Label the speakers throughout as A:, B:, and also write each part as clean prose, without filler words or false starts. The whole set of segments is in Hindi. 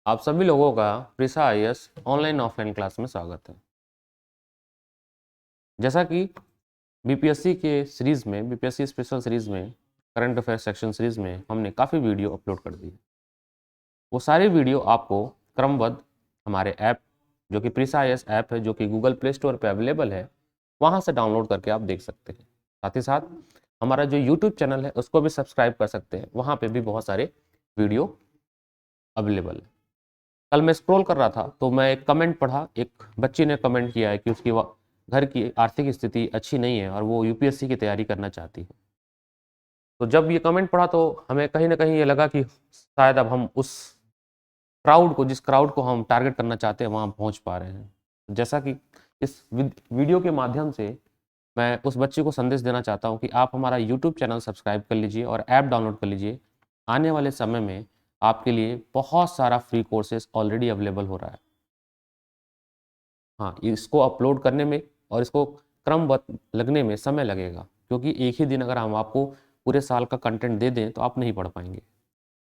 A: आप सभी लोगों का प्रिसा आईएएस ऑनलाइन ऑफलाइन क्लास में स्वागत है। जैसा कि बीपीएससी के सीरीज में, बीपीएससी स्पेशल सीरीज में, करंट अफेयर सेक्शन सीरीज में हमने काफ़ी वीडियो अपलोड कर दी है। वो सारे वीडियो आपको क्रमबद्ध हमारे ऐप जो कि प्रिसा आईएएस ऐप है, जो कि गूगल प्ले स्टोर पर अवेलेबल है, वहाँ से डाउनलोड करके आप देख सकते हैं। साथ ही साथ हमारा जो यूट्यूब चैनल है उसको भी सब्सक्राइब कर सकते हैं, वहाँ पर भी बहुत सारे वीडियो अवेलेबल है। कल मैं स्क्रॉल कर रहा था तो मैं एक कमेंट पढ़ा, एक बच्ची ने कमेंट किया है कि उसकी घर की आर्थिक स्थिति अच्छी नहीं है और वो यूपीएससी की तैयारी करना चाहती है। तो जब ये कमेंट पढ़ा तो हमें कहीं ना कहीं ये लगा कि शायद अब हम उस जिस क्राउड को हम टारगेट करना चाहते हैं वहाँ पहुँच पा रहे हैं। जैसा कि इस वीडियो के माध्यम से मैं उस बच्ची को संदेश देना चाहता हूँ कि आप हमारा यूट्यूब चैनल सब्सक्राइब कर लीजिए और ऐप डाउनलोड कर लीजिए। आने वाले समय में आपके लिए बहुत सारा फ्री कोर्सेज ऑलरेडी अवेलेबल हो रहा है। हाँ, इसको अपलोड करने में और इसको क्रमबद्ध लगने में समय लगेगा, क्योंकि एक ही दिन अगर हम आपको पूरे साल का कंटेंट दे दें तो आप नहीं पढ़ पाएंगे।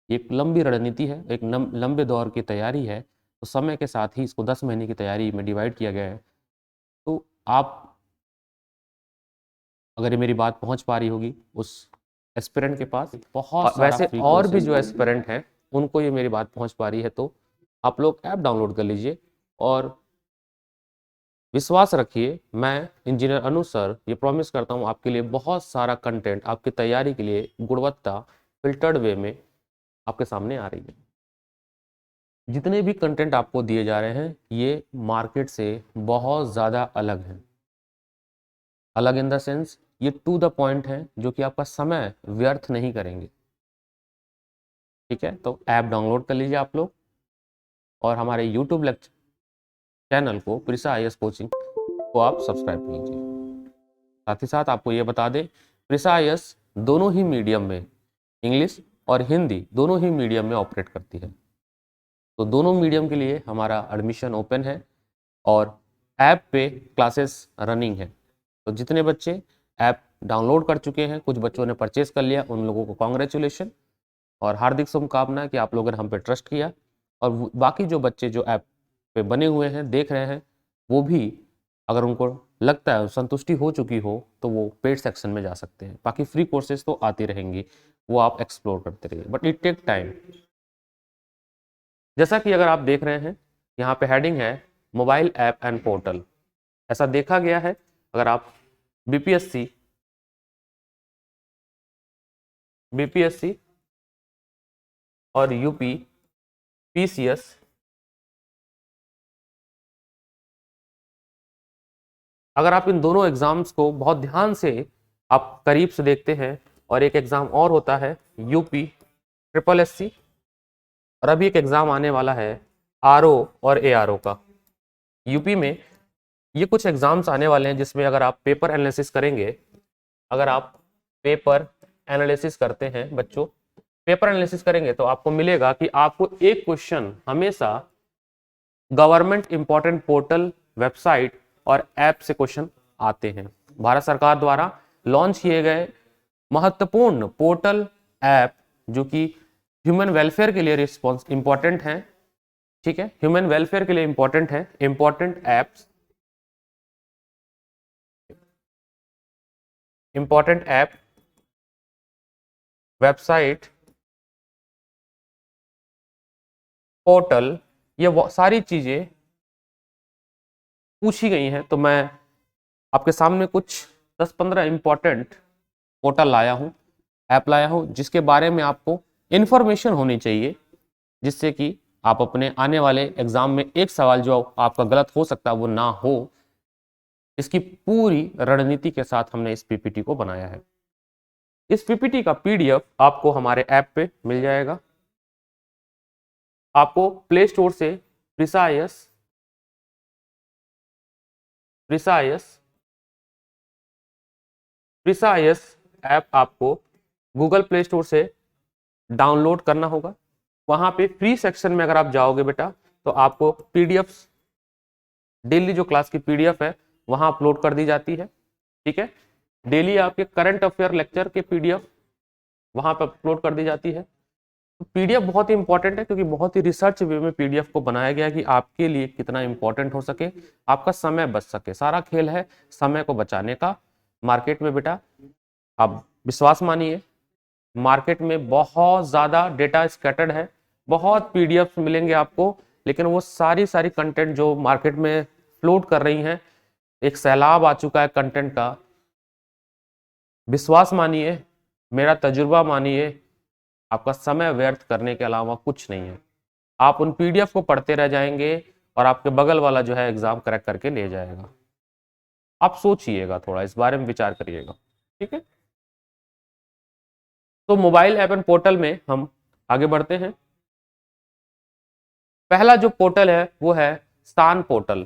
A: एक लंबी रणनीति है, एक लंबे दौर की तैयारी है, तो समय के साथ ही इसको 10 महीने की तैयारी में डिवाइड किया गया है। तो आप अगर ये मेरी बात पहुंच पा रही होगी उस एस्पिरेंट के पास, बहुत वैसे और भी जो एस्पिरेंट हैं उनको ये मेरी बात पहुंच पा रही है, तो आप लोग ऐप डाउनलोड कर लीजिए और विश्वास रखिए, मैं इंजीनियर अनु सर ये प्रॉमिस करता हूँ आपके लिए बहुत सारा कंटेंट आपकी तैयारी के लिए गुणवत्ता फिल्टर्ड वे में आपके सामने आ रही है। जितने भी कंटेंट आपको दिए जा रहे हैं ये मार्केट से बहुत ज़्यादा अलग हैं। अलग इन द सेंस ये टू द पॉइंट है, जो कि आपका समय व्यर्थ नहीं करेंगे। ठीक है, तो ऐप डाउनलोड कर लीजिए आप लोग और हमारे यूट्यूब लेक्चर चैनल को प्रिसा आईएएस कोचिंग को आप सब्सक्राइब कीजिए। साथ ही साथ आपको ये बता दें, प्रिसा आईएएस दोनों ही मीडियम में, इंग्लिश और हिंदी दोनों ही मीडियम में ऑपरेट करती है। तो दोनों मीडियम के लिए हमारा एडमिशन ओपन है और ऐप पे क्लासेस रनिंग है। तो जितने बच्चे ऐप डाउनलोड कर चुके हैं, कुछ बच्चों ने परचेज कर लिया, उन लोगों को कॉन्ग्रेचुलेशन और हार्दिक शुभकामनाएं कि आप लोगों ने हम पे ट्रस्ट किया। और बाकी जो बच्चे जो ऐप पे बने हुए हैं, देख रहे हैं, वो भी अगर उनको लगता है, संतुष्टि हो चुकी हो, तो वो पेड सेक्शन में जा सकते हैं। बाकी फ्री कोर्सेज तो आती रहेंगी, वो आप एक्सप्लोर करते रहिए, बट इट टेक टाइम। जैसा कि अगर आप देख रहे हैं यहाँ पे हेडिंग है मोबाइल ऐप एंड पोर्टल। ऐसा देखा गया है, अगर आप बीपीएससी और यूपी पीसीएस अगर आप इन दोनों एग्जाम्स को बहुत ध्यान से आप करीब से देखते हैं, और एक एग्जाम और होता है यूपी ट्रिपल एससी, और अभी एक एग्जाम आने वाला है आरओ और एआरओ का। यूपी में ये कुछ एग्जाम्स आने वाले हैं जिसमें अगर आप पेपर एनालिसिस करेंगे, अगर आप पेपर एनालिसिस करते हैं बच्चों, पेपर एनालिसिस करेंगे तो आपको मिलेगा कि आपको एक क्वेश्चन हमेशा गवर्नमेंट इंपॉर्टेंट पोर्टल, वेबसाइट और ऐप से क्वेश्चन आते हैं। भारत सरकार द्वारा लॉन्च किए गए महत्वपूर्ण पोर्टल, ऐप जो कि ह्यूमन वेलफेयर के लिए रिस्पॉन्स इंपॉर्टेंट है। ठीक है, ह्यूमन वेलफेयर के लिए इंपॉर्टेंट है, important apps, important app, website, portal, ये सारी चीजें पूछी गई हैं। तो मैं आपके सामने कुछ 10-15 इंपॉर्टेंट पोर्टल लाया हूं, ऐप लाया हूं, जिसके बारे में आपको इंफॉर्मेशन होनी चाहिए, जिससे कि आप अपने आने वाले एग्जाम में एक सवाल जो आपका गलत हो सकता है वो ना हो। इसकी पूरी रणनीति के साथ हमने इस पीपीटी को बनाया है। इस पीपीटी का पीडीएफ आपको हमारे ऐप पे मिल जाएगा। आपको प्ले स्टोर से प्रिसा आईएएस ऐप आपको गूगल प्ले स्टोर से डाउनलोड करना होगा। वहां पे फ्री सेक्शन में अगर आप जाओगे बेटा, तो आपको पीडीएफ, डेली जो क्लास की पीडीएफ है वहां अपलोड कर दी जाती है। ठीक है, डेली आपके करंट अफेयर लेक्चर के पीडीएफ वहां पर अपलोड कर दी जाती है। तो पीडीएफ बहुत ही इंपॉर्टेंट है, क्योंकि बहुत ही रिसर्च वे में पीडीएफ को बनाया गया है कि आपके लिए कितना इंपॉर्टेंट हो सके, आपका समय बच सके। सारा खेल है समय को बचाने का। मार्केट में बेटा आप विश्वास मानिए, मार्केट में बहुत ज्यादा डेटा स्कैटर्ड है, बहुत पीडीएफ मिलेंगे आपको, लेकिन वो सारी कंटेंट जो मार्केट में फ्लोट कर रही हैं, एक सैलाब आ चुका है कंटेंट का। विश्वास मानिए, मेरा तजुर्बा मानिए, आपका समय व्यर्थ करने के अलावा कुछ नहीं है। आप उन पीडीएफ को पढ़ते रह जाएंगे और आपके बगल वाला जो है एग्जाम क्रैक करके ले जाएगा। आप सोचिएगा, थोड़ा इस बारे में विचार करिएगा, ठीक है। तो मोबाइल ऐप एंड पोर्टल में हम आगे बढ़ते हैं। पहला जो पोर्टल है वो है स्थान पोर्टल।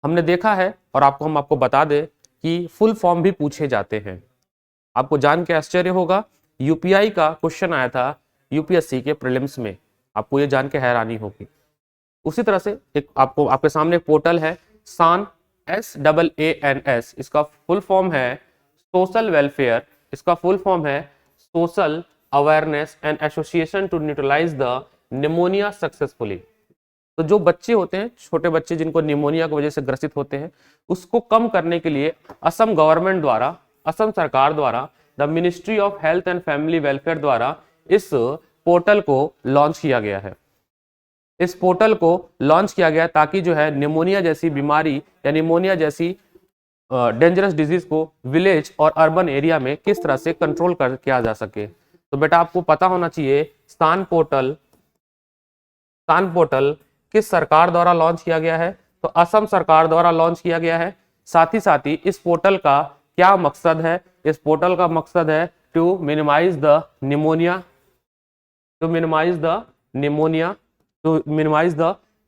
A: हमने देखा है और हम आपको बता दें कि फुल फॉर्म भी पूछे जाते हैं। आपको जान के आश्चर्य होगा, यूपीआई का क्वेश्चन आया था यूपीएससी के प्रीलिम्स में, आपको ये जान के हैरानी होगी। उसी तरह से एक आपके सामने एक पोर्टल है सान, SAANS, इसका फुल फॉर्म है सोशल वेलफेयर, इसका फुल फॉर्म है social awareness and association to neutralise the pneumonia successfully. तो जो बच्चे होते हैं, छोटे बच्चे जिनको निमोनिया की वजह से ग्रसित होते हैं, उसको कम करने के लिए असम गवर्नमेंट द्वारा, असम सरकार द्वारा, the ministry of health and family welfare द्वारा इस पोर्टल को लॉन्च किया गया है। इस पोर्टल को लॉन्च किया गया ताकि जो है निमोनिया जैसी बीमारी या निमोनिया जैसी डेंजरस डिजीज को विलेज और अर्बन एरिया में किस तरह से कंट्रोल किया जा सके। तो बेटा आपको पता होना चाहिए स्थान पोर्टल किस सरकार द्वारा लॉन्च किया गया है, तो असम सरकार द्वारा लॉन्च किया गया है। साथ ही इस पोर्टल का क्या मकसद है, इस पोर्टल का मकसद है to minimise the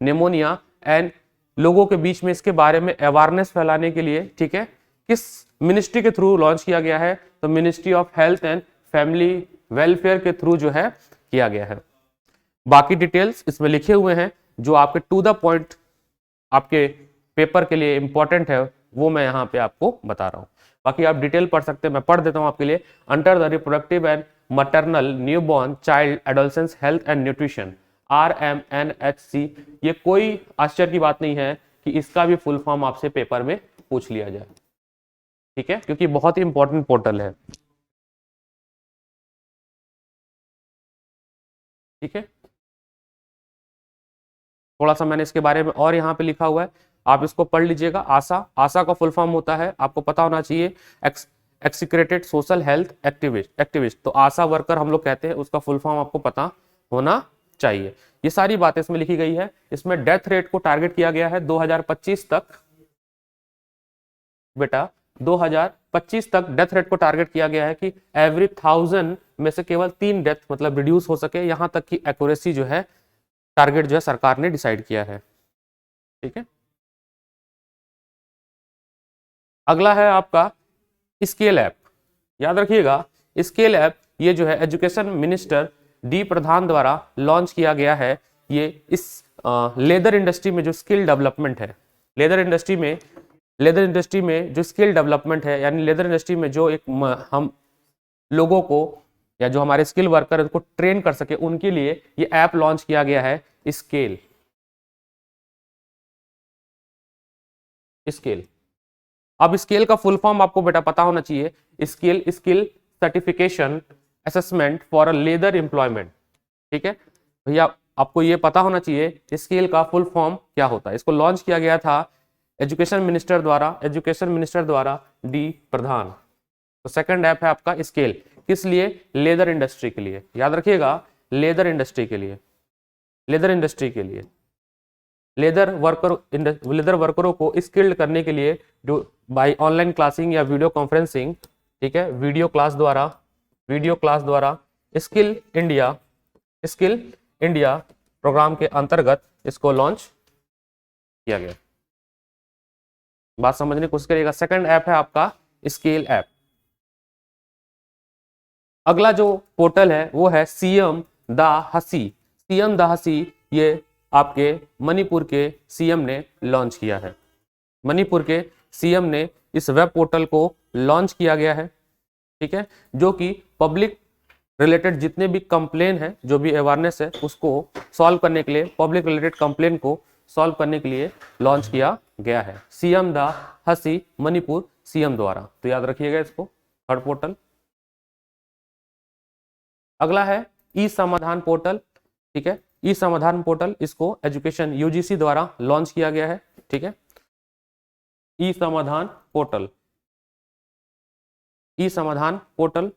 A: pneumonia and लोगों के बीच में इसके बारे में अवेयरनेस फैलाने के लिए, ठीक है, किस मिनिस्ट्री के थ्रू लॉन्च किया गया है, तो ministry of health and family welfare के थ्रू जो है किया गया है। बाकी डिटेल्स इसमें लिखे हुए हैं, जो आपके टू द पॉइंट आपके पेपर के लिए इंपॉर्टेंट है वो मैं यहाँ पे आपको बता रहा हूँ। बाकी आप डिटेल पढ़ सकते हैं, मैं पढ़ देता हूँ आपके लिए। Under the reproductive and maternal newborn child adolescence health and nutrition RMNHC, ये कोई आश्चर्य की बात नहीं है कि इसका भी फुल फॉर्म आपसे पेपर में पूछ लिया जाए, ठीक है, क्योंकि बहुत ही इंपॉर्टेंट पोर्टल है, ठीक है। थोड़ा सा मैंने इसके बारे में और यहाँ पे लिखा हुआ है, आप इसको पढ़ लीजिएगा। आशा का फुल फॉर्म होता है, आपको पता होना चाहिए, एक्सिक्रेटेड सोशल हेल्थ एक्टिविस्ट। तो आशा वर्कर हम लोग कहते हैं, उसका फुल फॉर्म आपको पता होना चाहिए। ये सारी बातें इसमें लिखी गई है। इसमें डेथ रेट को टारगेट किया गया है 2025 तक, बेटा 2025 तक डेथ रेट को टारगेट किया गया है कि एवरी 1000 में से केवल 3 डेथ मतलब रिड्यूस हो सके, यहां तक की एक्यूरेसी जो है टारगेट जो है सरकार ने डिसाइड किया है, ठीक है। अगला है आपका स्केल ऐप। याद रखिएगा, स्केल ऐप ये जो है एजुकेशन मिनिस्टर डी प्रधान द्वारा लॉन्च किया गया है। ये इस लेदर इंडस्ट्री में जो स्किल डेवलपमेंट है, लेदर इंडस्ट्री में जो स्किल डेवलपमेंट है, यानी लेदर इंडस्ट्री में जो एक हम लोगों को या जो हमारे स्किल वर्कर को ट्रेन कर सके, उनके लिए ये ऐप लॉन्च किया गया है स्केल। अब स्केल का फुल फॉर्म आपको बेटा पता होना चाहिए, skill certification assessment for a leather employment, ठीक है भैया, आपको ये पता होना चाहिए स्केल का फुल फॉर्म क्या होता है। इसको लॉन्च किया गया था एजुकेशन मिनिस्टर द्वारा डी प्रधान। तो सेकंड ऐप है आपका स्केल, किस लिए, लेदर इंडस्ट्री के लिए। याद रखिएगा, लेदर इंडस्ट्री के लिए, लेदर वर्करों को स्किल्ड करने के लिए जो बाय ऑनलाइन क्लासिंग या वीडियो कॉन्फ्रेंसिंग, ठीक है, वीडियो क्लास द्वारा स्किल इंडिया प्रोग्राम के अंतर्गत इसको लॉन्च किया गया। बात समझने की कोशिश करिएगा। सेकंड ऐप है आपका स्केल ऐप। अगला जो पोर्टल है वो है सीएम द हसी। ये आपके मणिपुर के सीएम ने लॉन्च किया है। मणिपुर के सीएम ने इस वेब पोर्टल को लॉन्च किया गया है, ठीक है, जो कि पब्लिक रिलेटेड जितने भी कंप्लेन है, जो भी अवेयरनेस है, उसको सॉल्व करने के लिए, पब्लिक रिलेटेड कंप्लेन को सॉल्व करने के लिए लॉन्च किया गया है। सीएम द हसी मणिपुर सीएम द्वारा, तो याद रखिएगा इसको, थर्ड पोर्टल। अगला है ई समाधान पोर्टल, ठीक है। ई समाधान पोर्टल, इसको एजुकेशन यूजीसी द्वारा लॉन्च किया गया है, ठीक है। ई समाधान पोर्टल, ई समाधान पोर्टल,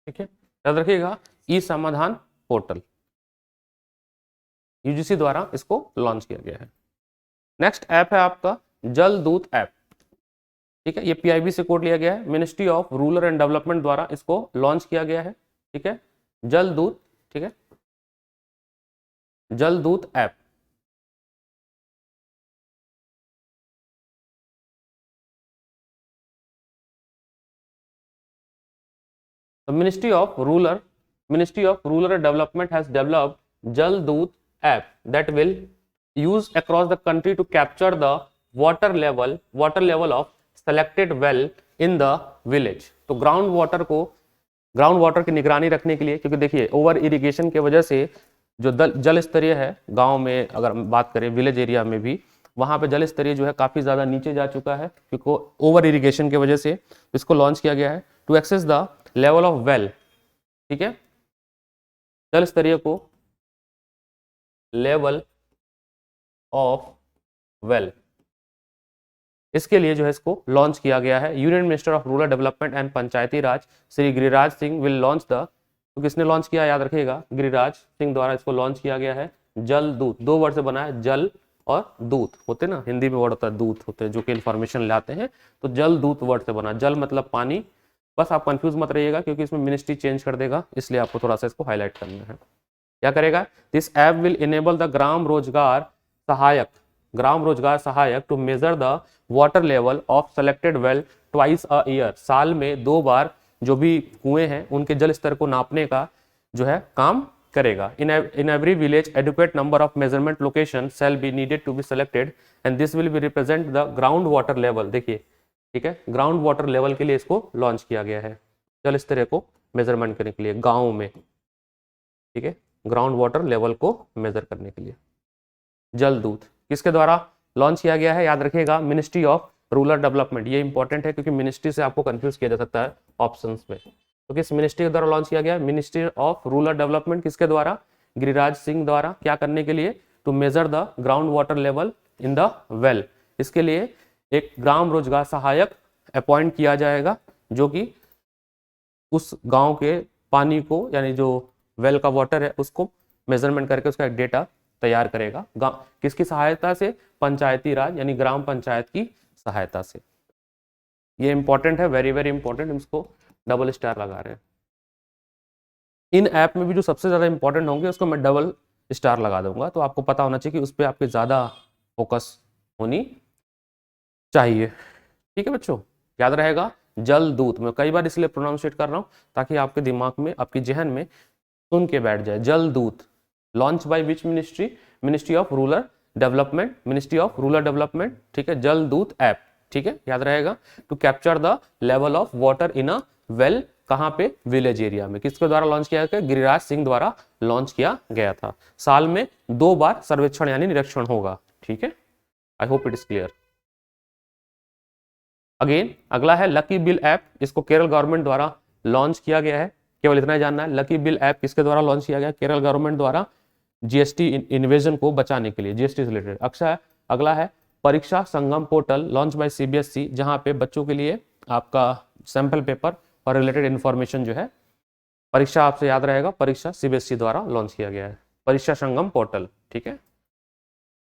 A: ठीक है, याद रखिएगा, ई समाधान पोर्टल यूजीसी द्वारा इसको लॉन्च किया गया है। नेक्स्ट ऐप है आपका जल दूत ऐप, ठीक है। ये पीआईबी से कोड लिया गया है, ministry of rural and development द्वारा इसको लॉन्च किया गया है, ठीक है। जल दूत, ठीक है, Jal Doot app. The Ministry of Rural Development has developed Jal Doot app that will use across the country to capture the water level of selected well in the village। तो ग्राउंड वाटर की निगरानी रखने के लिए, क्योंकि देखिए ओवर इरिगेशन की वजह से जो जल स्तरीय है गांव में, अगर हम बात करें विलेज एरिया में भी, वहां पे जल स्तरीय जो है काफी ज्यादा नीचे जा चुका है, क्योंकि ओवर इरिगेशन की वजह से इसको लॉन्च किया गया है to access the level of well, ठीक है, जल स्तरीय को, लेवल ऑफ वेल, इसके लिए जो है इसको लॉन्च किया गया है। Union minister of rural development and Panchayati Raj Shri Giriraj Singh will launch the, तो किसने लॉन्च किया, याद रखिएगा, गिरिराज सिंह द्वारा इसको लॉन्च किया गया है। जल दूत, दो वर्ड से बना है, जल और दूत होते ना, हिंदी में वर्ड होता है दूत होते हैं, जो कि इंफॉर्मेशन लाते हैं, तो जल दूत वर्ड से बना, जल मतलब पानी। बस आप कंफ्यूज मत रहिएगा, क्योंकि इसमें मिनिस्ट्री चेंज कर देगा, इसलिए आपको थोड़ा सा इसको हाईलाइट करना है। क्या करेगा, this app will enable the ग्राम रोजगार सहायक to measure the water level of selected well twice a year. साल में 2 बार जो भी कुएं हैं उनके जल स्तर को नापने का जो है काम करेगा। In every village educate number of measurement location shall be needed to be selected and this will be represent the ground water level. देखिए, ठीक है, ग्राउंड वाटर लेवल के लिए इसको लॉन्च किया गया है, जल स्तर को मेजरमेंट करने के लिए गाँव में, ठीक है, ग्राउंड वाटर लेवल को मेजर करने के लिए। जल दूत किसके द्वारा लॉन्च किया गया है, याद रखिएगा, मिनिस्ट्री ऑफ रूरल डेवलपमेंट। ये इंपॉर्टेंट है, क्योंकि मिनिस्ट्री से आपको कंफ्यूज किया जा सकता है ऑप्शंस में। तो किस मिनिस्ट्री के द्वारा लॉन्च किया गया, मिनिस्ट्री ऑफ रूरल डेवलपमेंट, किसके द्वारा, गिरिराज सिंह द्वारा। क्या करने के लिए, to measure the ground water level in the well. इसके लिए एक ग्राम रोजगार सहायक अपॉइंट किया जाएगा, जो कि उस गांव के पानी को, यानी जो वेल का वाटर है, उसको मेजरमेंट करके उसका एक डेटा तैयार करेगा। किसकी सहायता से, पंचायती राज यानी ग्राम पंचायत की सहायता से। ये इंपॉर्टेंट है, वेरी वेरी इंपॉर्टेंट, इसको डबल स्टार लगा रहे हैं। इन ऐप में भी जो सबसे ज्यादा इंपॉर्टेंट होंगे उसको मैं डबल स्टार लगा दूंगा, तो आपको पता होना चाहिए कि उस पर आपकी ज्यादा फोकस होनी चाहिए, ठीक है बच्चों, याद रहेगा। जल दूत, मैं कई बार इसलिए प्रोनाउंसिएट कर रहा हूं ताकि आपके दिमाग में, आपकी जहन में सुन के बैठ जाए। Jal Doot launch by which ministry, ministry of rural development, ministry of rural development, ठीक है, जल दूत ऐप, ठीक है, याद रहेगा। To capture the level of water in a well, कहां पे, विलेज एरिया में। किसके द्वारा लॉन्च किया गया, गिरिराज सिंह द्वारा लॉन्च किया गया था। साल में 2 बार सर्वेक्षण यानी निरीक्षण होगा, ठीक है। I hope it is clear. Again अगला है लकी बिल ऐप, इसको केरल गवर्नमेंट द्वारा लॉन्च किया गया है, केवल इतना ही जानना है। लकी बिल ऐप किसके द्वारा लॉन्च किया गया, केरल गवर्नमेंट द्वारा, जीएसटी इन्वेजन को बचाने के लिए, जीएसटी से रिलेटेड। अक्सर अगला है परीक्षा संगम पोर्टल लॉन्च बाय सीबीएसई, जहां पे बच्चों के लिए आपका सैंपल पेपर और रिलेटेड इंफॉर्मेशन जो है, परीक्षा आपसे याद रहेगा, परीक्षा सीबीएसई द्वारा लॉन्च किया गया है, परीक्षा संगम पोर्टल, ठीक है।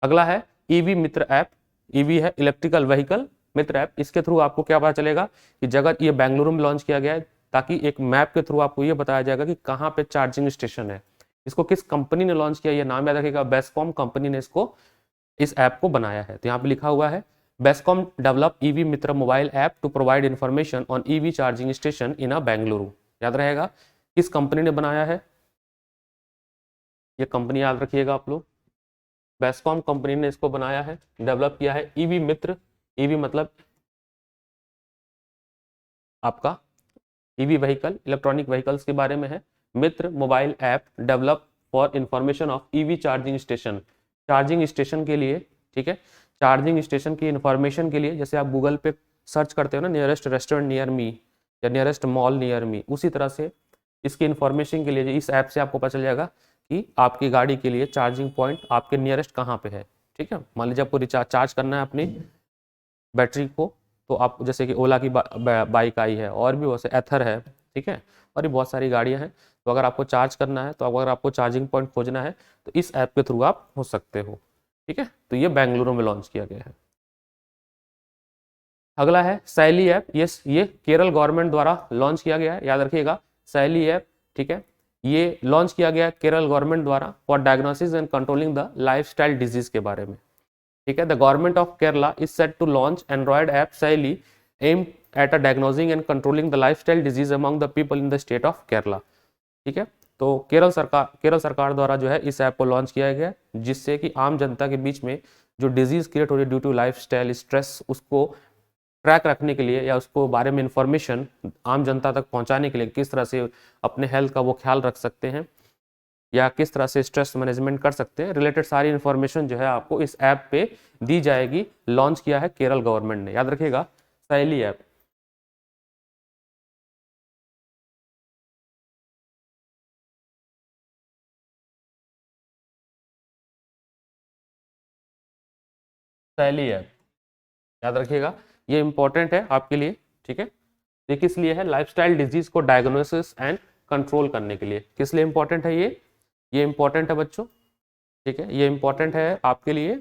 A: अगला है ईवी मित्र ऐप, ईवी है इलेक्ट्रिकल व्हीकल मित्र ऐप। इसके थ्रू आपको क्या पता चलेगा कि जगह, ये बेंगलुरु में लॉन्च किया गया है, ताकि एक मैप के थ्रू आपको ये बताया जाएगा कि कहाँ पे चार्जिंग स्टेशन है। इसको किस कंपनी ने लॉन्च किया, ये नाम याद रखिएगा, बेस्कॉम कंपनी ने इसको, इस ऐप को बनाया है। तो यहाँ पे लिखा हुआ है BESCOM develop EV Mitra mobile app to provide information on EV charging station in a Bengaluru. याद रहेगा किस कंपनी ने बनाया है, ये कंपनी याद रखिएगा आप लोग, बेस्कॉम कंपनी ने इसको बनाया है, डेवलप किया है। ईवी मित्र, ईवी मतलब आपका ईवी व्हीकल, इलेक्ट्रॉनिक व्हीकल्स के बारे में है। Mitra mobile app develop for information of EV charging station, charging station के लिए, ठीक है, चार्जिंग स्टेशन की इंफॉर्मेशन के लिए। जैसे आप गूगल पे सर्च करते हो ना, नियरेस्ट रेस्टोरेंट नियर मी या नियरेस्ट मॉल नियर मी, उसी तरह से इसकी इंफॉर्मेशन के लिए इस ऐप से आपको पता चल जाएगा कि आपकी गाड़ी के लिए चार्जिंग पॉइंट आपके नियरेस्ट कहाँ पे है। ठीक है, मान लीजिए आपको चार्ज करना है अपनी बैटरी को, तो आप जैसे कि ओला की बाइक आई है, और भी वैसे एथर है, ठीक है, और भी बहुत सारी गाड़ियां हैं। तो अगर आपको चार्ज करना है, तो अगर आपको चार्जिंग पॉइंट खोजना है, तो इस ऐप के थ्रू आप हो सकते हो। ठीक है, तो ये बेंगलुरु में लॉन्च किया गया है। अगला है सैली ऐप, ये केरल गवर्नमेंट द्वारा लॉन्च किया गया है, याद रखिएगा सैली ऐप। ठीक है, ये लॉन्च किया गया केरल गवर्नमेंट द्वारा for diagnosis and controlling the lifestyle disease के बारे में। ठीक है, the government of Kerala is set to launch Android app Shaili aimed at a diagnosing and controlling the lifestyle disease among the people in the state of Kerala. ठीक है, तो केरल सरकार द्वारा जो है इस ऐप को लॉन्च किया गया, जिससे कि आम जनता के बीच में जो डिजीज क्रिएट हो रही है ड्यू टू लाइफस्टाइल स्ट्रेस, उसको ट्रैक रखने के लिए या उसको बारे में इंफॉर्मेशन आम जनता तक पहुंचाने के लिए, किस तरह से अपने हेल्थ का वो ख्याल रख सकते हैं या किस तरह से स्ट्रेस मैनेजमेंट कर सकते हैं, रिलेटेड सारी इंफॉर्मेशन जो है आपको इस ऐप पे दी जाएगी। लॉन्च किया है केरल गवर्नमेंट ने, याद रखिएगा सैली ऐप। सैली ऐप याद रखिएगा, ये इंपॉर्टेंट है आपके लिए। ठीक है, ये किस लिए है, लाइफस्टाइल डिजीज को डायग्नोसिस एंड कंट्रोल करने के लिए। किस लिए इंपॉर्टेंट है ये इंपॉर्टेंट है बच्चों। ठीक है, ये इंपॉर्टेंट है आपके लिए,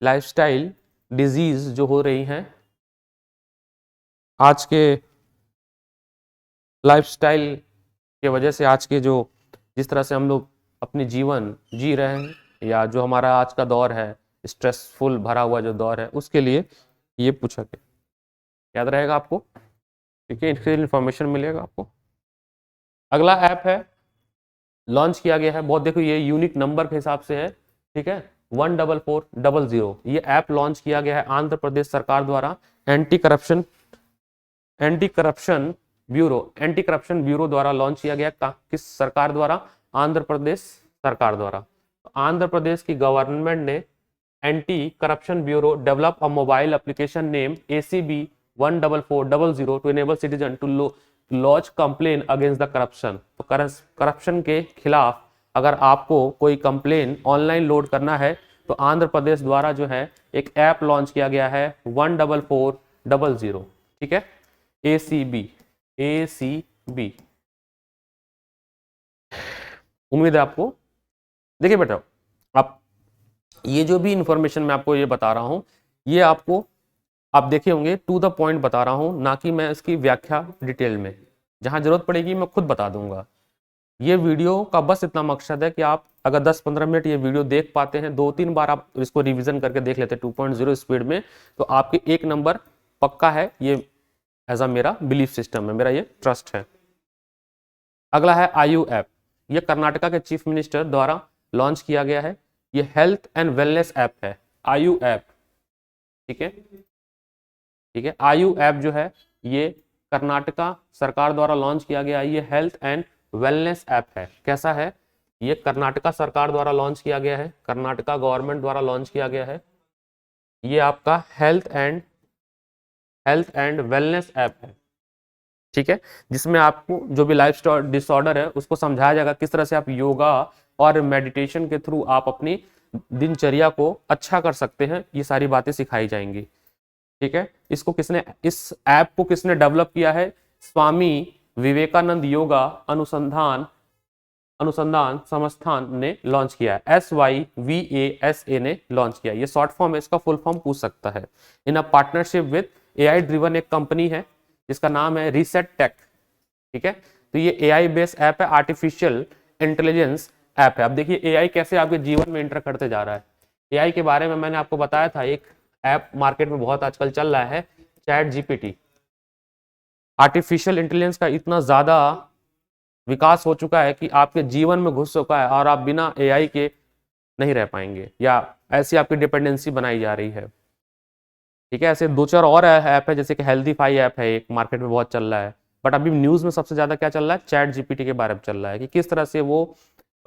A: लाइफस्टाइल डिजीज जो हो रही हैं आज के लाइफस्टाइल के वजह से, आज के जो जिस तरह से हम लोग अपने जीवन जी रहे हैं, या जो हमारा आज का दौर है स्ट्रेसफुल भरा हुआ जो दौर है, उसके लिए ये पूछा गया। याद रहेगा आपको, ठीक है, इसके इंफॉर्मेशन मिलेगा आपको। अगला ऐप है लॉन्च किया गया है, बहुत देखो ये यूनिक नंबर के हिसाब से है। ठीक है, 14400, ये ऐप लॉन्च किया गया है आंध्र प्रदेश सरकार द्वारा एंटी करप्शन ब्यूरो द्वारा लॉन्च किया गया। किस सरकार द्वारा, आंध्र प्रदेश सरकार द्वारा। आंध्र प्रदेश की गवर्नमेंट ने anti corruption bureau develop a mobile application name ACB 14400 to enable citizen to launch complain against the corruption. तो करप्शन के खिलाफ अगर आपको कोई कंप्लेन ऑनलाइन लोड करना है, तो आंध्र प्रदेश द्वारा जो है एक ऐप लॉन्च किया गया है 14400। ठीक है, ACB। उम्मीद है आपको, देखिए बेटा, आप ये जो भी इंफॉर्मेशन मैं आपको ये बता रहा हूं, ये आपको आप देखे होंगे टू द पॉइंट बता रहा हूं, ना कि मैं इसकी व्याख्या डिटेल में। जहां जरूरत पड़ेगी मैं खुद बता दूंगा। ये वीडियो का बस इतना मकसद है कि आप अगर 10-15 मिनट ये वीडियो देख पाते हैं, 2-3 बार आप इसको रिवीजन करके देख लेते हैं 2.0 स्पीड में, तो आपके 1 नंबर पक्का है। ये एज अ मेरा बिलीफ सिस्टम है, मेरा ये ट्रस्ट है। अगला है आयु ऐप, ये कर्नाटका के चीफ मिनिस्टर द्वारा लॉन्च किया गया है। ये हेल्थ एंड वेलनेस ऐप है, आयु ऐप। ठीक है, ठीक है, आयु ऐप जो है ये कर्नाटका सरकार द्वारा लॉन्च किया गया। ये हेल्थ एंड वेलनेस ऐप है। कैसा है, ये कर्नाटका सरकार द्वारा लॉन्च किया गया है, कर्नाटका गवर्नमेंट द्वारा लॉन्च किया गया है। ये आपका हेल्थ एंड वेलनेस ऐप है। ठीक है, जिसमें आपको जो भी लाइफ डिसऑर्डर है उसको समझाया जाएगा, किस तरह से आप योगा और मेडिटेशन के थ्रू आप अपनी दिनचर्या को अच्छा कर सकते हैं, ये सारी बातें सिखाई जाएंगी। ठीक है, इस ऐप को किसने डेवलप किया है, स्वामी विवेकानंद योगा अनुसंधान संस्थान ने लॉन्च किया है। SYVASA ने लॉन्च किया। ये शॉर्ट फॉर्म है, इसका फुल फॉर्म पूछ सकता है। In a partnership with AI driven एक कंपनी है जिसका नाम है रीसेट टेक। ठीक है, तो ये AI बेस्ड ऐप है, आर्टिफिशियल इंटेलिजेंस ऐप है। अब देखिए AI कैसे आपके जीवन में एंटर करते जा रहा है। AI के बारे में मैंने आपको बताया था, एक ऐप मार्केट में बहुत आजकल चल रहा है, चैट जीपीटी। आर्टिफिशियल इंटेलिजेंस का इतना ज्यादा विकास हो चुका है कि आपके जीवन में घुस चुका है और आप बिना एआई के नहीं रह पाएंगे, या ऐसी आपकी डिपेंडेंसी बनाई जा रही है। ठीक है, ऐसे 2-4 और ऐप है, जैसे कि हेल्दीफाई ऐप है, एक मार्केट में बहुत चल रहा है। बट अभी न्यूज में सबसे ज्यादा क्या चल रहा है, चैट जीपीटी के बारे में चल रहा है कि किस तरह से वो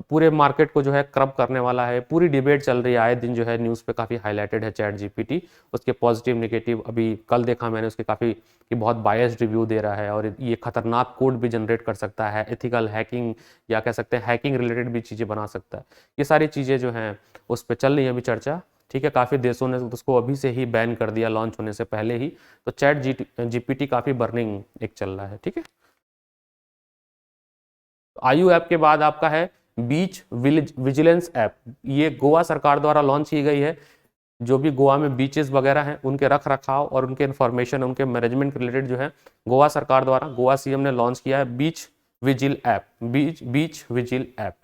A: पूरे मार्केट को जो है क्रब करने वाला है। पूरी डिबेट चल रही है, आए दिन जो है न्यूज़ पे काफ़ी हाईलाइटेड है चैट जीपीटी। उसके पॉजिटिव नेगेटिव, अभी कल देखा मैंने उसके काफ़ी कि बहुत बायस्ड रिव्यू दे रहा है, और ये खतरनाक कोड भी जनरेट कर सकता है, एथिकल हैकिंग या कह सकते हैं हैकिंग रिलेटेड भी चीज़ें बना सकता है। ये सारी चीज़ें जो हैं उस पर चल रही है अभी चर्चा। ठीक है, काफ़ी देशों ने उसको अभी से ही बैन कर दिया लॉन्च होने से पहले ही। तो चैट जीपीटी काफ़ी बर्निंग एक चल रहा है। ठीक है, आयु ऐप के बाद आपका है बीच विजिलेंस ऐप। ये गोवा सरकार द्वारा लॉन्च की गई है। जो भी गोवा में बीचेस वगैरह हैं उनके रख रखाव और उनके इन्फॉर्मेशन, उनके मैनेजमेंट रिलेटेड जो है गोवा सरकार द्वारा, गोवा सीएम ने लॉन्च किया है बीच विजिल ऐप, बीच विजिल ऐप।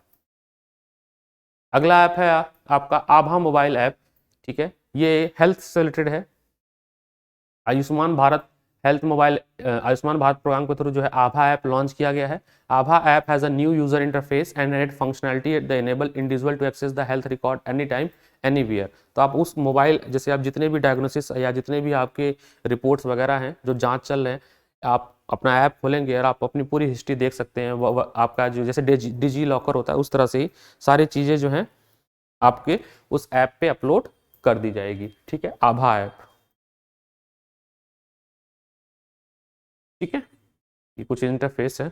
A: अगला ऐप है आपका आभा मोबाइल ऐप। ठीक है, ये हेल्थ से रिलेटेड है। आयुष्मान भारत आयुष्मान भारत प्रोग्राम के थ्रू जो है आभा ऐप लॉन्च किया गया है। आभा app has a new user interface and add functionality the enable individual to access the health record any time anywhere. तो आप उस मोबाइल, जैसे आप जितने भी डायग्नोसिस या जितने भी आपके रिपोर्ट्स वगैरह हैं जो जांच चल रहे हैं, आप अपना ऐप खोलेंगे और आप अपनी पूरी हिस्ट्री देख सकते हैं। आपका जो जैसे डिजी लॉकर होता है उस तरह से ही सारी चीज़ें जो हैं आपके उस ऐप पे अपलोड कर दी जाएगी। ठीक है, आभा ऐप। ठीक है, ये कुछ इंटरफेस है।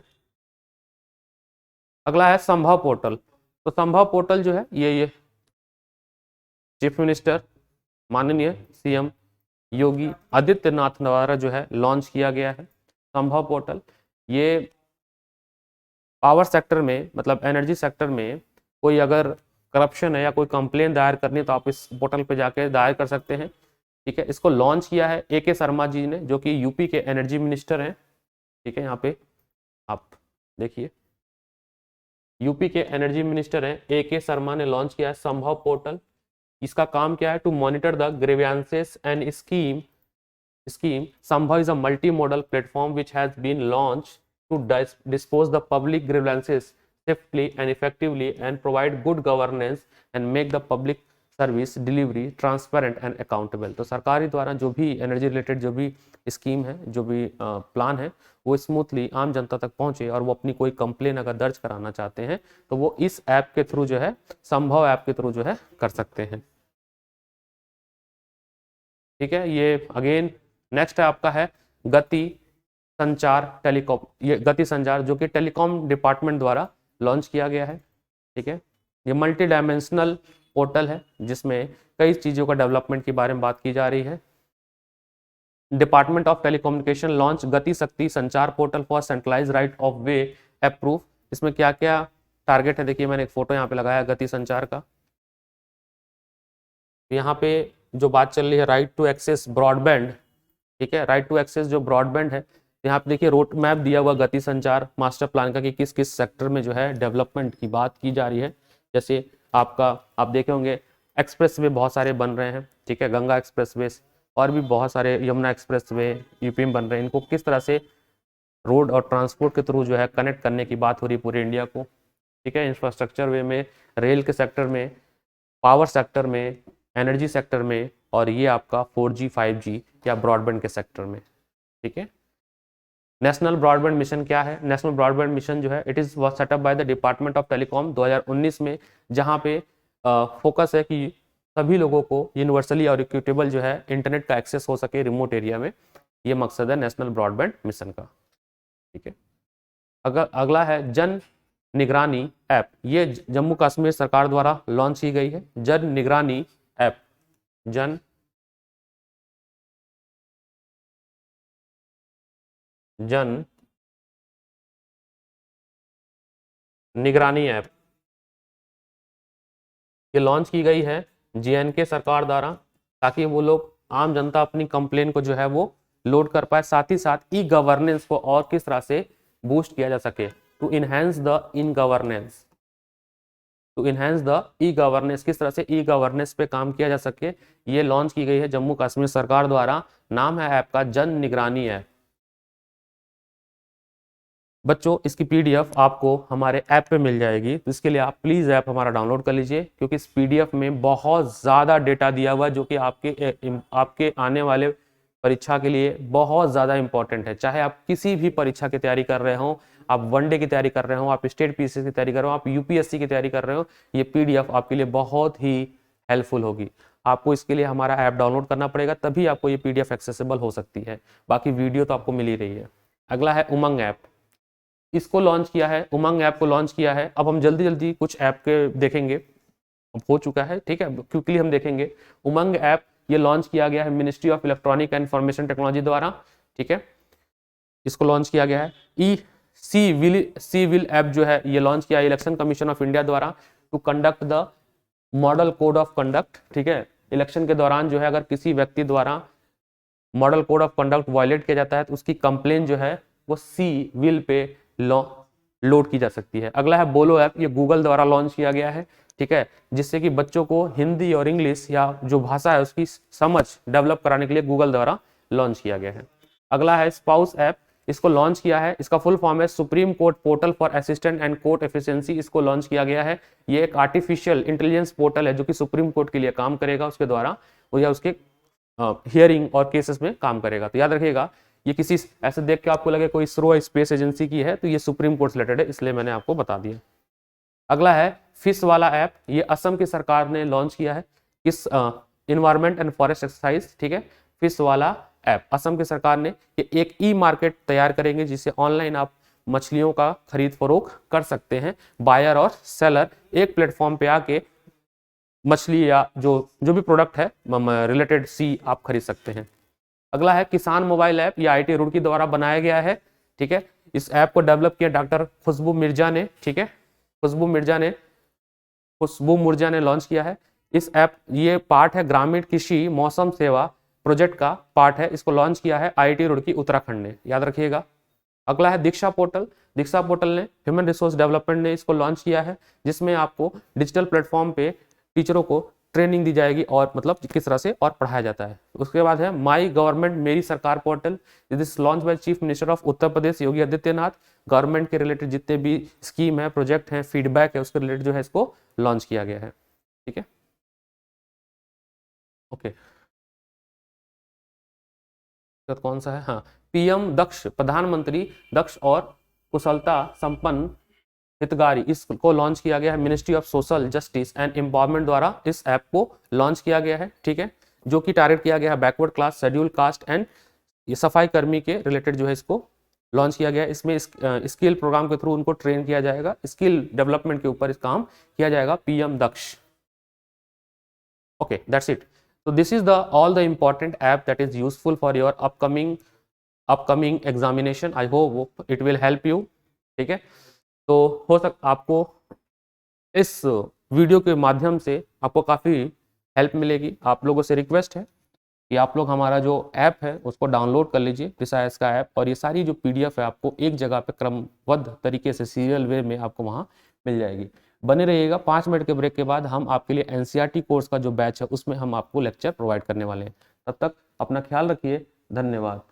A: अगला है संभव पोर्टल। तो संभव पोर्टल जो है ये चीफ मिनिस्टर माननीय सीएम योगी आदित्यनाथ द्वारा जो है लॉन्च किया गया है संभव पोर्टल। ये पावर सेक्टर में, मतलब एनर्जी सेक्टर में कोई अगर करप्शन है या कोई कंप्लेन दायर करनी है तो आप इस पोर्टल पे जाके दायर कर सकते हैं। ठीक है, इसको लॉन्च किया है AK शर्मा जी ने, जो कि यूपी के एनर्जी मिनिस्टर हैं। ठीक है, यहाँ पे आप देखिए, यूपी के एनर्जी मिनिस्टर हैं AK शर्मा ने लॉन्च किया है संभव पोर्टल। इसका काम क्या है, to monitor the grievances and scheme. Sambhav is a multi-modal platform which has been launched to dispose the public grievances swiftly and effectively and provide good governance and make the public service delivery transparent and accountable. तो सरकारी द्वारा जो भी एनर्जी रिलेटेड जो भी स्कीम है, जो भी प्लान है, वो स्मूथली आम जनता तक पहुंचे, और वो अपनी कोई कंप्लेन अगर दर्ज कराना चाहते हैं तो वो इस ऐप के थ्रू जो है, संभव ऐप के थ्रू जो है कर सकते हैं। ठीक है, ये अगेन नेक्स्ट है आपका है गति संचार टेलीकॉम। ये गति संचार जो कि टेलीकॉम डिपार्टमेंट द्वारा लॉन्च किया गया है। ठीक है, ये मल्टी डायमेंशनल पोर्टल है जिसमें कई चीज़ों का डेवलपमेंट के बारे में बात की जा रही है। Department of telecommunication launch Gati Shakti Sanchar portal for centralise right of way approve. इसमें क्या क्या टारगेट है, देखिए मैंने एक फोटो यहाँ पे लगाया गति संचार का। यहाँ पे जो बात चल रही है राइट टू एक्सेस ब्रॉडबैंड। ठीक है, राइट टू एक्सेस जो ब्रॉडबैंड है, यहाँ पे देखिए रोड मैप दिया हुआ गति संचार मास्टर प्लान का कि किस किस सेक्टर में जो है डेवलपमेंट की बात की जा रही है। जैसे आपका आप देखे होंगे एक्सप्रेसवे बहुत सारे बन रहे हैं। ठीक है, गंगा एक्सप्रेसवे और भी बहुत सारे, यमुना एक्सप्रेसवे यूपी में बन रहे हैं। इनको किस तरह से रोड और ट्रांसपोर्ट के थ्रू जो है कनेक्ट करने की बात हो रही है पूरे इंडिया को। ठीक है, इंफ्रास्ट्रक्चर वे में, रेल के सेक्टर में, पावर सेक्टर में, एनर्जी सेक्टर में, और ये आपका 4G 5G या ब्रॉडबैंड के सेक्टर में। ठीक है, नेशनल ब्रॉडबैंड मिशन क्या है? नेशनल ब्रॉडबैंड मिशन जो है it is setup by the department of telecom 2019 में, जहां पे फोकस है कि सभी लोगों को यूनिवर्सली और इक्विटेबल जो है इंटरनेट का एक्सेस हो सके रिमोट एरिया में। ये मकसद है नेशनल ब्रॉडबैंड मिशन का। ठीक है, अगर अगला है जन निगरानी ऐप। ये जम्मू कश्मीर सरकार द्वारा लॉन्च की गई है जन निगरानी ऐप। जन निगरानी ऐप ये लॉन्च की गई है JNK सरकार द्वारा, ताकि वो लोग आम जनता अपनी कंप्लेन को जो है वो लोड कर पाए, साथ ही साथ ई गवर्नेंस को और किस तरह से बूस्ट किया जा सके, to enhance the in governance. To enhance the e governance, किस तरह से ई गवर्नेंस पे काम किया जा सके, ये लॉन्च की गई है जम्मू कश्मीर सरकार द्वारा। नाम है ऐप का जन निगरानी ऐप। बच्चों इसकी पीडीएफ आपको हमारे ऐप पे मिल जाएगी, तो इसके लिए आप प्लीज़ ऐप हमारा डाउनलोड कर लीजिए, क्योंकि इस पीडीएफ में बहुत ज़्यादा डेटा दिया हुआ है जो कि आपके आने वाले परीक्षा के लिए बहुत ज़्यादा इंपॉर्टेंट है। चाहे आप किसी भी परीक्षा की तैयारी कर रहे हो, आप वनडे की तैयारी कर रहे हो, आप स्टेट पीसीएस की तैयारी कर रहे हो, आप यूपीएससी की तैयारी कर रहे हो, ये पीडीएफ आपके लिए बहुत ही हेल्पफुल होगी। आपको इसके लिए हमारा ऐप डाउनलोड करना पड़ेगा, तभी आपको ये पीडीएफ एक्सेसिबल हो सकती है। बाकी वीडियो तो आपको मिल ही रही है। अगला है उमंग ऐप। इसको लॉन्च किया है, उमंग ऐप को लॉन्च किया है। अब हम जल्दी जल्दी कुछ ऐप के देखेंगे, अब हो चुका है, ठीक है, क्विकली हम देखेंगे। उमंग ऐप ये लॉन्च किया गया है ministry of electronic and information technology द्वारा, ठीक है, इसको लॉन्च किया गया है। सी विल ऐप जो है ये लॉन्च किया है इलेक्शन कमीशन ऑफ इंडिया द्वारा to conduct the model code of conduct, ठीक है। इलेक्शन के दौरान जो है अगर किसी व्यक्ति द्वारा model code of conduct violate किया जाता है तो उसकी कंप्लेन जो है वो सी विल पे लोड की जा सकती है। अगला है बोलो ऐप, ये गूगल द्वारा लॉन्च किया गया है, ठीक है, जिससे कि बच्चों को हिंदी और इंग्लिश या जो भाषा है उसकी समझ डेवलप कराने के लिए गूगल द्वारा लॉन्च किया गया है। अगला है स्पाउस ऐप, इसको लॉन्च किया है, इसका फुल फॉर्म है supreme court portal for assistant and court efficiency, इसको लॉन्च किया गया है। ये एक आर्टिफिशियल इंटेलिजेंस पोर्टल है जो कि सुप्रीम कोर्ट के लिए काम करेगा, उसके द्वारा या उसके हियरिंग और केसेस में काम करेगा। तो याद रखिएगा, ये किसी ऐसे देख के आपको लगे कोई इसरो स्पेस एजेंसी की है, तो ये सुप्रीम कोर्ट से रिलेटेड है, इसलिए मैंने आपको बता दिया। अगला है फिश वाला ऐप, ये असम की सरकार ने लॉन्च किया है, इस इन्वायरमेंट एंड फॉरेस्ट एक्सरसाइज, ठीक है, फिश वाला ऐप असम की सरकार ने ये एक ई मार्केट तैयार करेंगे जिससे ऑनलाइन आप मछलियों का खरीद फरोख्त कर सकते हैं। बायर और सेलर एक प्लेटफॉर्म पे आके मछली या जो भी प्रोडक्ट है रिलेटेड सी आप खरीद सकते हैं। अगला है किसान मोबाइल ऐप, ये आईटी रुड़की द्वारा बनाया गया है, ठीक है। इस ऐप को डेवलप किया डॉक्टर खुशबू मिर्जा ने, ठीक है, खुशबू मिर्जा ने लॉन्च किया है। इस ऐप ये पार्ट है ग्रामीण कृषि मौसम सेवा प्रोजेक्ट का पार्ट है, इसको लॉन्च किया है आईटी रुड़की उत्तराखंड ने, याद रखिएगा। अगला है दीक्षा पोर्टल, दीक्षा पोर्टल ने ह्यूमन रिसोर्स डेवलपमेंट ने इसको लॉन्च किया है, जिसमें आपको डिजिटल प्लेटफॉर्म पे टीचरों को ट्रेनिंग दी जाएगी और मतलब किस तरह से और पढ़ाया जाता है। उसके बाद है माई गवर्नमेंट मेरी सरकार portal, this launch by chief minister of Uttar Pradesh Yogi Adityanath. Government के रिलेटेड जितने भी स्कीम है, प्रोजेक्ट है, फीडबैक है, उसके रिलेटेड जो है इसको लॉन्च किया गया है, ठीक है, ओके। तो कौन सा है, हाँ, पीएम दक्ष, प्रधानमंत्री दक्ष और कुशलता संपन्न हितगारी, इसको लॉन्च किया गया है ministry of social justice and empowerment द्वारा इस ऐप को लॉन्च किया गया है, ठीक है, जो कि टारगेट किया गया है backward class, schedule caste and ये सफाई कर्मी के रिलेटेड जो है इसको लॉन्च किया गया है। इसमें स्किल प्रोग्राम के थ्रू उनको ट्रेन किया जाएगा, स्किल डेवलपमेंट के ऊपर इस काम किया जाएगा, PM Daksh, okay, that's it. So this is the all the important app that is useful for your upcoming examination. I hope it will help you, ठीक है। तो हो सकता आपको इस वीडियो के माध्यम से आपको काफ़ी हेल्प मिलेगी। आप लोगों से रिक्वेस्ट है कि आप लोग हमारा जो ऐप है उसको डाउनलोड कर लीजिए, PISA-S का ऐप, और ये सारी जो PDF है आपको एक जगह पे क्रमबद्ध तरीके से सीरियल वे में आपको वहाँ मिल जाएगी। बने रहिएगा। 5 मिनट के ब्रेक के बाद हम आपके लिए NCERT कोर्स का जो बैच है उसमें हम आपको लेक्चर प्रोवाइड करने वाले हैं। तब तक अपना ख्याल रखिए, धन्यवाद।